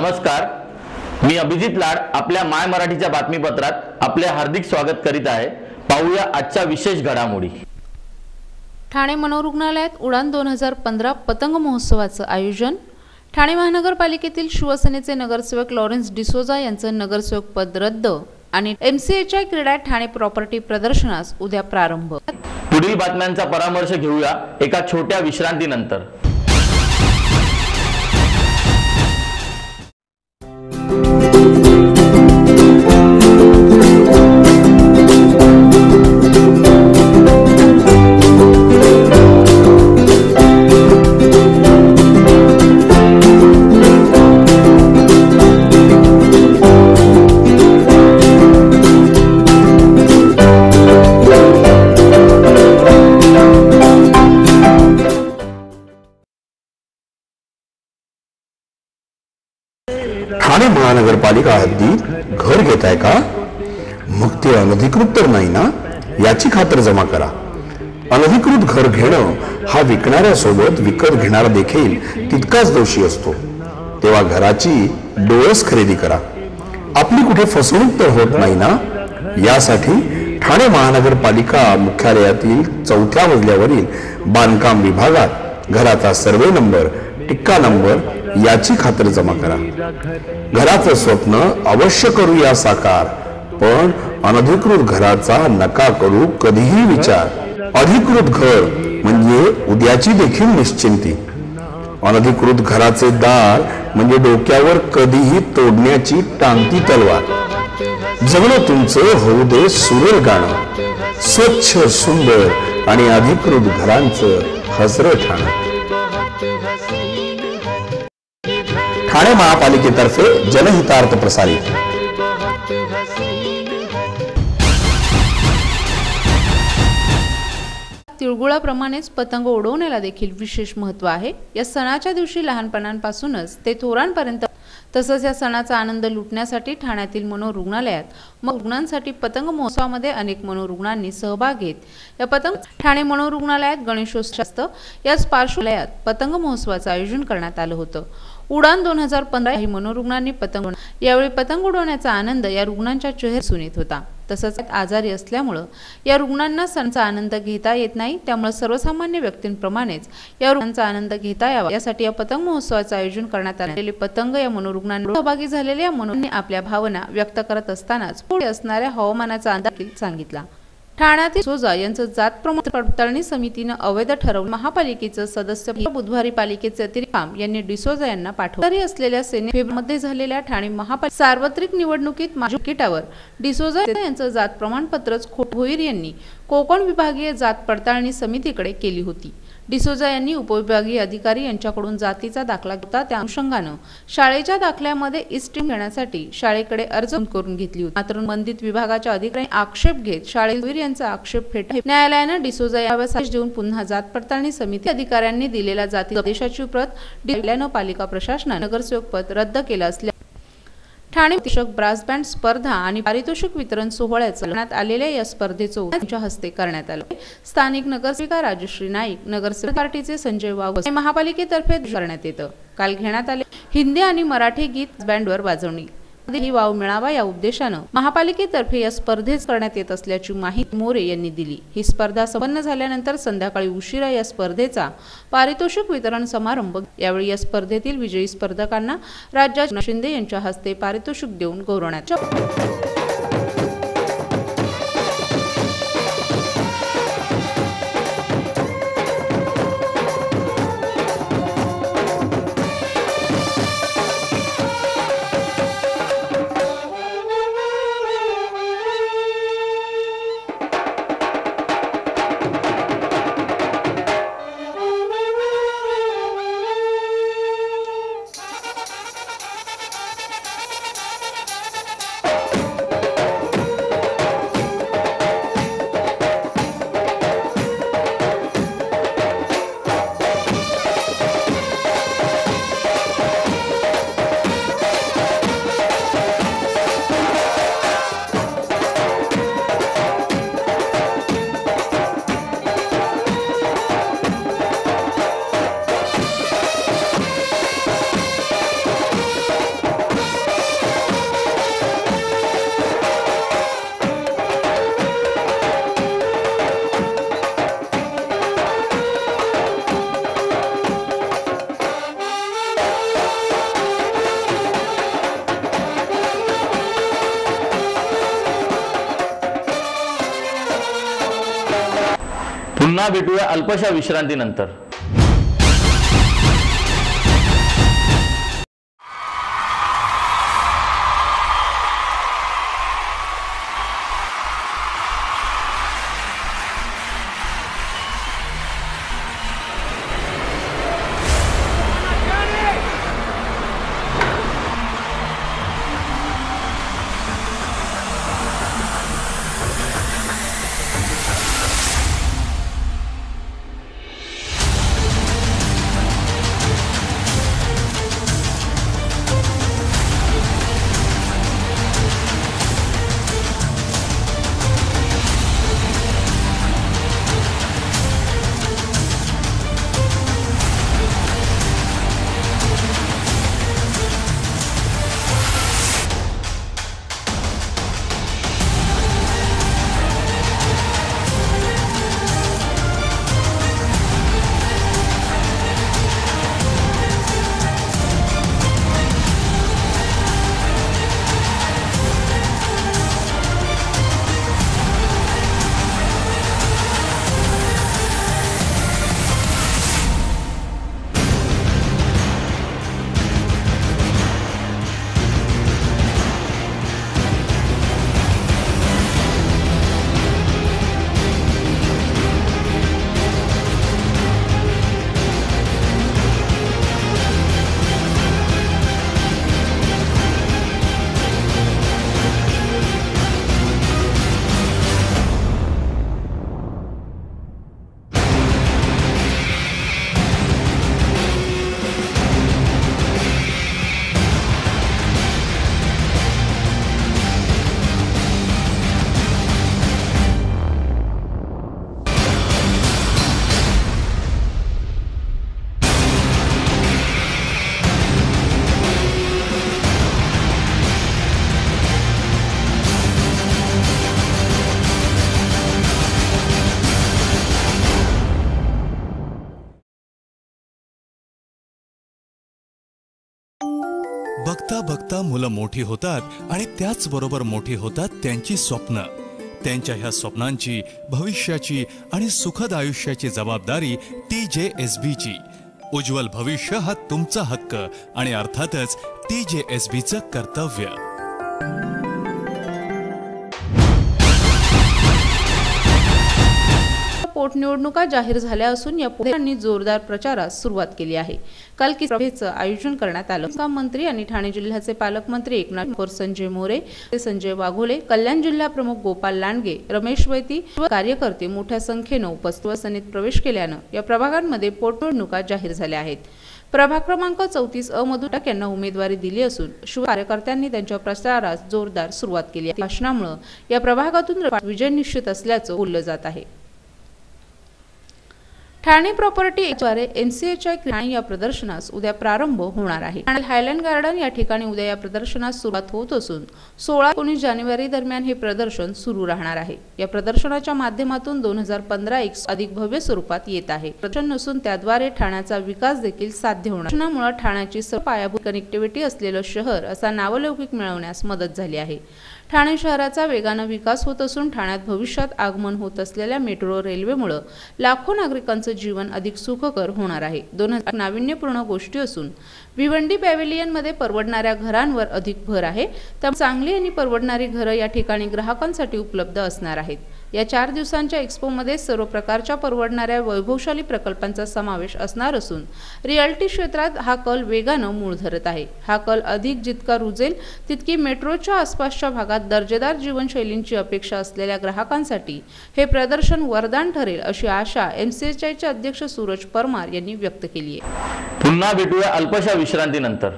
नमस्कार, मी अभिजित लाड आपल्या माय मराठीच्या बातमीपत्रात आपले हार्दिक स्वागत करीत आहे। पाहूया आजच्या विशेष घडामोडी। ठाणे मनोरुग्णालयात उडान 2015 पतंग महोत्सवाचं आयोजन। ठाणे महानगरपालिकेतील शिवसेनेचे नगरसेवक लॉरेन्स डिसोजा यांचं नगरसेवक पद रद्द आणि MCHI क्रीडा ठाणे प्रॉपर्टी प्रदर्शनास उद्या प्रारंभ। पुढील बातम्यांचा परामर्श घेऊया एका छोट्या विश्रांतीनंतर। ठाणे महानगरपालिका हद्दीत घर घेताय का? मग ते अनधिकृत तर नाही ना, याची खातर जमा करा। अनधिकृत घर घेणं हा विकणाऱ्यासोबत विकत घेणारा देखील तितकाच दोषी असतो। तेव्हा घराची डोळस खरेदी करा। आपली कुठे फसवणूक तर होत नाही ना, यासाठी ठाणे महानगरपालिका मुख्यालयातील 4थ्या मजल्यावरील बांधकाम विभागात घराचा सर्वे नंबर, टिक्का नंबर याची खातर जमा करा। घराचं स्वप्न अवश्य करूया साकार, पण अनधिकृत घराचा नका करू कधीही विचार। अधिकृत घर म्हणजे उद्याची देखील निश्चिंती। अनधिकृत घराचे दार म्हणजे डोक्यावर कधीही तोडण्याची टांगती तलवार। जगणं तुमचं होऊ दे सुरेल गाणं, स्वच्छ सुंदर आणि अधिकृत घरांचं हसरं ठाणं। ठाणे महापालिकेतर्फे जनहितार्थ प्रसारित। तिळगुळाप्रमाणेच पतंग उडवण्याला देखील विशेष महत्त्व आहे। या सणाच्या दिवशी लहानपणांपासूनच ते थोरांपर्यंत तसंच या सणाचा आनंद लुटण्यासाठी ठाण्यातील मनोरुग्णालयात रुग्णांसाठी पतंग महोत्सवामध्ये अनेक मनोरुग्णांनी सहभाग घेत या पतंग ठाणे मनोरुग्णालयात गणेशोत्सव याच पार्श्वभूमीवर पतंग महोत्सवाचं आयोजन करण्यात आलं होतं। उडान 2015 ही मनोरुग्णांनी पतंग यावेळी पतंग उडवण्याचा आनंद या रुग्णांच्या चेहऱ्यावर दिसून येत होता। तसंच आजारी असल्यामुळे या रुग्णांना सणाचा आनंद घेता येत नाही, त्यामुळे सर्वसामान्य व्यक्तींप्रमाणेच या रुग्णांचा आनंद घेता यावा यासाठी या पतंग महोत्सवाचं आयोजन करण्यात आले। पतंग या मनोरुग्णांना सहभागी झालेल्या मनोरुग्णांनी आपल्या भावना व्यक्त करत असतानाच पुढे असणाऱ्या हवामानाचा अंदाज सांगितला। ठाण्यातील डिसोजा यांचं जात प्रमाण पडताळणी समितीनं अवैध ठरवलं। महापालिकेचं सदस्य बुधवारी पालिकेचे अतिरिक्त यांनी डिसोजा यांना पाठवले असलेल्या फेब्रुवारीमध्ये झालेल्या ठाणे महापालिका सार्वत्रिक निवडणुकीत माजी तिकिटावर डिसोजा यांचं जात प्रमाणपत्रच भोईर यांनी कोकण विभागीय जात पडताळणी समितीकडे केली होती। डिसोजा यांनी उपविभागीय अधिकारी यांच्याकडून जातीचा दाखला घेतला, त्या अनुषंगानं शाळेच्या दाखल्यामध्ये इस्टिम घेण्यासाठी शाळेकडे अर्ज करून घेतली होती। मात्र संबंधित विभागाच्या अधिकाऱ्यांनी आक्षेप घेत शाळेवीर यांचा आक्षेप फेटाळला। न्यायालयानं डिसोजा यावर आदेश देऊन पुन्हा जात पडताळणी समिती अधिकाऱ्यांनी दिलेल्या जाती आदेशाची प्रत दिल्यानं पालिका प्रशासनानं नगरसेवक पद रद्द केलं असल्याचं ठाणे ब्रास बँड स्पर्धा आणि पारितोषिक वितरण सोहळ्याचं करण्यात आलेल्या या स्पर्धेचं त्यांच्या हस्ते करण्यात आलं। स्थानिक नगरसेविका राजश्री नाईक, नगरसेवक पार्टीचे संजय वाघ महापालिकेतर्फे करण्यात येतं। काल घेण्यात आले हिंदी आणि मराठी गीत बँडवर वाजवणी ही वाव मिळावा या उद्देशानं महापालिकेतर्फे या स्पर्धेत करण्यात येत असल्याची माहिती मोरे यांनी दिली। ही स्पर्धा संपन्न झाल्यानंतर संध्याकाळी उशिरा या स्पर्धेचा पारितोषिक वितरण समारंभ। यावेळी या स्पर्धेतील विजयी स्पर्धकांना राज्याचे शिंदे यांच्या हस्ते पारितोषिक देऊन गौरवण्यात आलं। पुन्हा भेटूया अल्पशा विश्रांतीनंतर। बघता बघता मुलं मोठी होतात आणि त्याचबरोबर मोठी होतात त्यांची स्वप्न। त्यांच्या ह्या स्वप्नांची, भविष्याची आणि सुखद आयुष्याची जबाबदारी TJSBची। उज्ज्वल भविष्य हा तुमचा हक्क आणि अर्थातच TJSBचं कर्तव्य। पोटनिवडणुका जाहीर झाल्या असून या पोटांनी जोरदार प्रचारास सुरुवात केली आहे। काल सभेचं आयोजन करण्यात आलं। मंत्री आणि ठाणे जिल्ह्याचे पालकमंत्री एकनाथ संजय मोरे, संजय वाघोले, कल्याण जिल्हा प्रमुख गोपाल लांडगे, रमेश वैती व कार्यकर्ते मोठ्या संख्येने उपस्थित प्रवेश केल्यानं या प्रभागांमध्ये पोटनिवडणुका जाहीर झाल्या आहेत। प्रभाग क्रमांक 34 अ मधून यांना उमेदवारी दिली असून शिव कार्यकर्त्यांनी त्यांच्या प्रचारास जोरदार सुरुवात केली आहे। भाषणामुळे या प्रभागातून विजय निश्चित असल्याचं बोललं जात आहे। ठाणे प्रॉपर्टी द्वारे MCHI ठाणे या प्रदर्शनास उद्या प्रारंभ होणार आहे। ठाणे हायलँड गार्डन या ठिकाणी उद्या या प्रदर्शनास सुरुवात होत असून 16-19 जानेवारी दरम्यान हे प्रदर्शन सुरू राहणार आहे। या प्रदर्शनाच्या माध्यमातून 2015 एक अधिक भव्य स्वरूपात येत आहे। प्रदर्शन नसून त्याद्वारे ठाण्याचा विकास देखील साध्य होणार। प्रदर्शनामुळे ठाण्याची सर्व पायाभूत कनेक्टिव्हिटी असलेलं शहर असा नावलौकिक मिळवण्यास मदत झाली आहे। ठाणे शहराचा वेगाने विकास होत असून ठाण्यात भविष्यात आगमन होत असलेल्या मेट्रो रेल्वेमुळे लाखो नागरिकांचं जीवन अधिक सुखकर होणार आहे। 2000 नाविन्यपूर्ण गोष्टी असून भिवंडी पॅव्हेलियन मध्ये परवडणाऱ्या घरांवर अधिक भर आहे। त्यामुळे चांगली आणि परवडणारी घरं या ठिकाणी ग्राहकांसाठी उपलब्ध असणार आहेत। या 4 दिवसांच्या एक्स्पो मध्ये सर्व प्रकारच्या परवडणाऱ्या वैभवशाली प्रकल्पांचा समावेश असणार असून रिअल्टी क्षेत्रात हा कल वेगाने मूळ धरत आहे। हा कल अधिक जितका रुजेल तितकी मेट्रोच्या आसपासच्या भागात दर्जेदार जीवनशैलींची अपेक्षा असलेल्या ग्राहकांसाठी हे प्रदर्शन वरदान ठरेल अशी आशा MCHI चे अध्यक्ष सूरज परमार यांनी व्यक्त केली आहे। पुन्हा भेटूया अल्पशा विश्रांतीनंतर।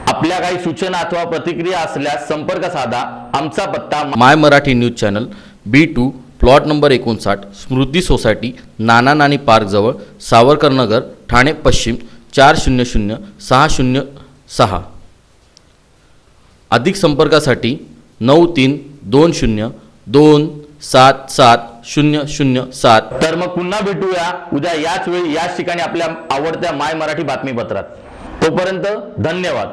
आपल्या काही सूचना अथवा प्रतिक्रिया असल्यास संपर्क साधा। आमचा पत्ता my Marathi news channel B2 plot number 59 Smriti society Nana Nani park जवळ सावरकर नगर ठाणे पश्चिम 400606। अधिक संपर्कासाठी 9320277007। तर मग पुन्हा भेटूया उद्या याच वेळी याच ठिकाणी आपल्या आवडत्या माय मराठी बातमीपत्रात। तोपर्यंत धन्यवाद।